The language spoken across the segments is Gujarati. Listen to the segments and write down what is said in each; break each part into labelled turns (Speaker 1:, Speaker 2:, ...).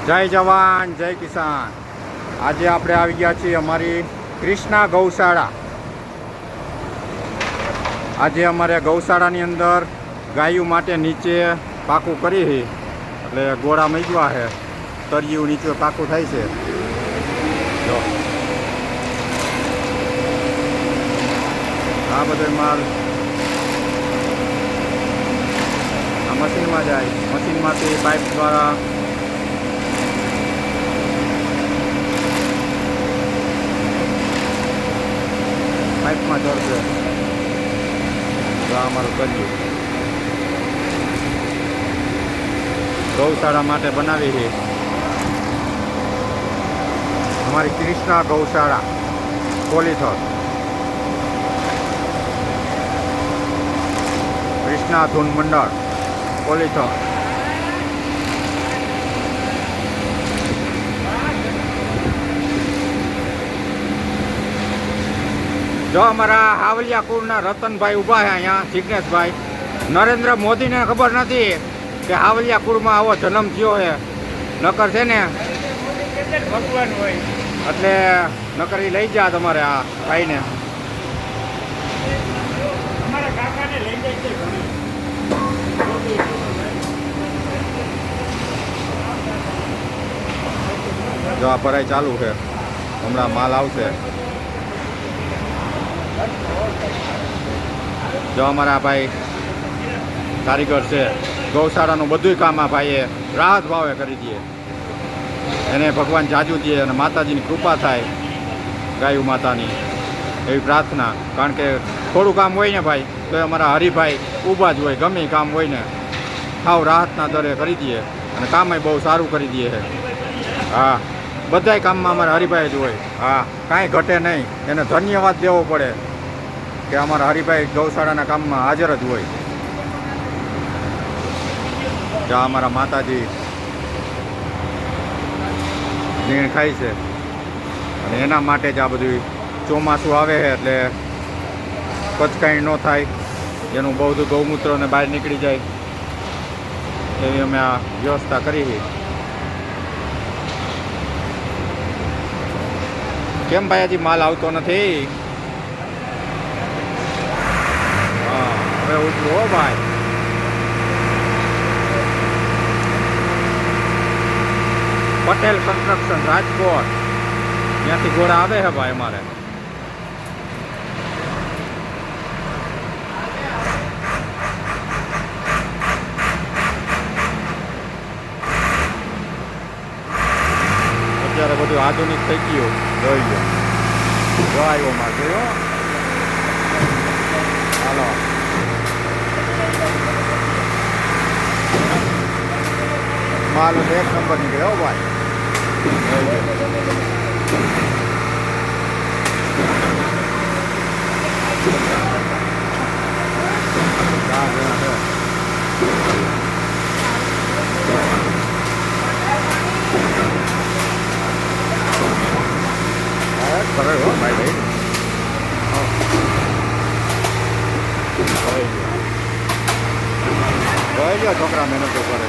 Speaker 1: જય જવાન જય કિસાન। આજે આપણે આવી ગયા છીએ અમારી કૃષ્ણા ગૌશાળા। આજે અમારે ગૌશાળાની અંદર ગાયું માટે નીચે પાકું કરી એટલે ગોળા મૂક્યા છે, તળિયું નીચે પાકું થાય છે। જો આ બધો માલ આ મશીનમાં જાય, મશીનમાંથી પાઇપ દ્વારા પાઇપમાં ચડશે। તો આ અમારું કર્યું ગૌશાળા માટે બનાવી છે અમારી કૃષ્ણા ગૌશાળા કોલીથર, કૃષ્ણા ધૂન મંડળ કોલીથર। જો અમારા હાવલિયાકુળના રતનભાઈ ઊભા છે અહીંયા, જિજ્ઞેશભાઈ। નરેન્દ્ર મોદીને ખબર નથી કે હાવલિયાકુળમાં આવો જન્મ થયો છે, નકર છે ને ભગવાન હોય એટલે નકર એ લઈ જા તમારે આ ભાઈને। જો આ ભરાઈ ચાલુ છે, હમણાં માલ આવશે। જો અમારા ભાઈ કારીગર છે, ગૌશાળાનું બધું કામ આ ભાઈએ રાહત ભાવે કરી દે, એને ભગવાન જાજુ દે અને માતાજીની કૃપા થાય, ગાયું માતાની એવી પ્રાર્થના। કારણ કે થોડું કામ હોય ને ભાઈ તો અમારા હરિભાઈ ઊભા જ હોય, ગમે કામ હોય ને સાવ રાહતના દરે કરી દે અને કામે બહુ સારું કરી દે છે। હા, બધાય કામમાં અમારા હરિભાઈ જ હોય। હા, કાંઈ ઘટે નહીં, એને ધન્યવાદ દેવો પડે કે અમારા હરિભાઈ ગૌશાળાના કામમાં હાજર જ હોય। જ્યાં અમારા માતાજી નીણ ખાય છે અને એના માટે જ આ બધું ચોમાસું આવે છે એટલે કચકાઈ ન થાય, એનું બહુ બધું ગૌમૂત્રને બહાર નીકળી જાય એવી અમે આ વ્યવસ્થા કરી છે। કેમ ભાઈ હજી માલ આવતો નથી? હા, હવે ઉઠવું હો ભાઈ। પટેલ કન્સ્ટ્રક્શન રાજકોટ, ત્યાંથી ઘોડા આવે છે ભાઈ અમારે। અત્યારે બધું આધુનિક થઈ ગયું, જોઈ ગયો જો આવ્યો માર જોયો। હાલો, માલ એક નંબર નીકળ્યો ભાઈ। ભાઈ ભાઈ ગયો છોકરા મહેનત તો કરે।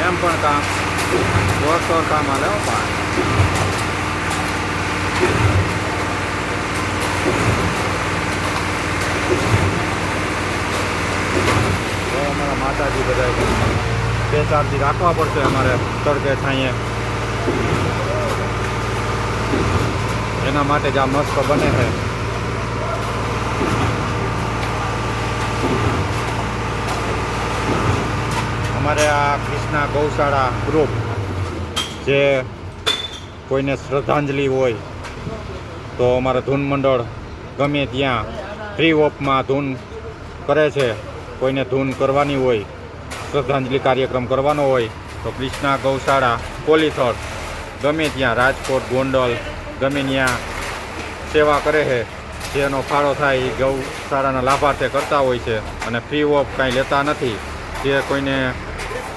Speaker 1: એમ પણ કામ જોરશોર કામ હાલે હો ભાઈ। અમારા માતાજી બધા 2-4 દી રાખવા પડશે અમારે તડકે છાંયે, એના માટે જ આ મસ્ત બને છે। અમારે આ કૃષ્ણા ગૌશાળા ગ્રુપ, જે કોઈને શ્રદ્ધાંજલિ હોય તો અમારા ધૂન મંડળ ગમે ત્યાં ફ્રી ઓફમાં ધૂન કરે છે। કોઈને ધૂન કરવાની હોય, શ્રદ્ધાંજલિ કાર્યક્રમ કરવાનો હોય તો કૃષ્ણા ગૌશાળા કોલીથળ ગમે ત્યાં રાજકોટ, ગોંડલ, ગમે ત્યાં સેવા કરે છે. જેનો ફાળો થાય એ ગૌશાળાના લાભાર્થે કરતા હોય છે અને ફ્રી ઓફ કાંઈ લેતા નથી. જે કોઈને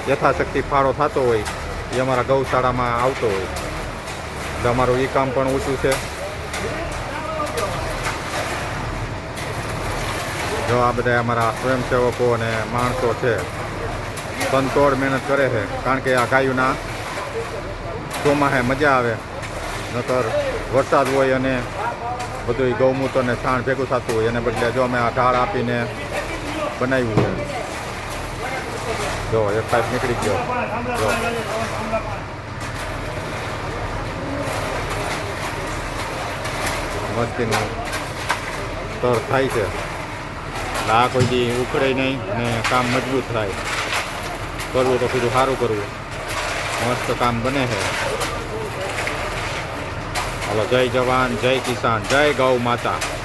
Speaker 1: યથાશક્તિ ફાળો થતો હોય એ અમારા ગૌશાળામાં આવતો હોય એટલે અમારું એ કામ પણ ઓછું છે. જો આ બધા અમારા સ્વયંસેવકો અને માણસો છે સંતોડ મહેનત કરે છે કારણ કે આ ગાયોના ચોમાસે મજા આવે. નકર વરસાદ હોય અને બધું ગૌમૂત્ર અને છાણ ભેગું થતું હોય એને બદલે જો અમે આ ઢાળ આપીને બનાવ્યું છે. જો એક પાઇપ નીકળી ગયો. જો મસ્તીનું સ્તર થાય છે. આ કોઈ દી ઉખડે નહીં ને કામ મજબૂત થાય. કરવું તો કીધું સારું કરવું. મસ્ત કામ બને છે. હાલો, જય જવાન, જય કિસાન, જય ગૌ માતા.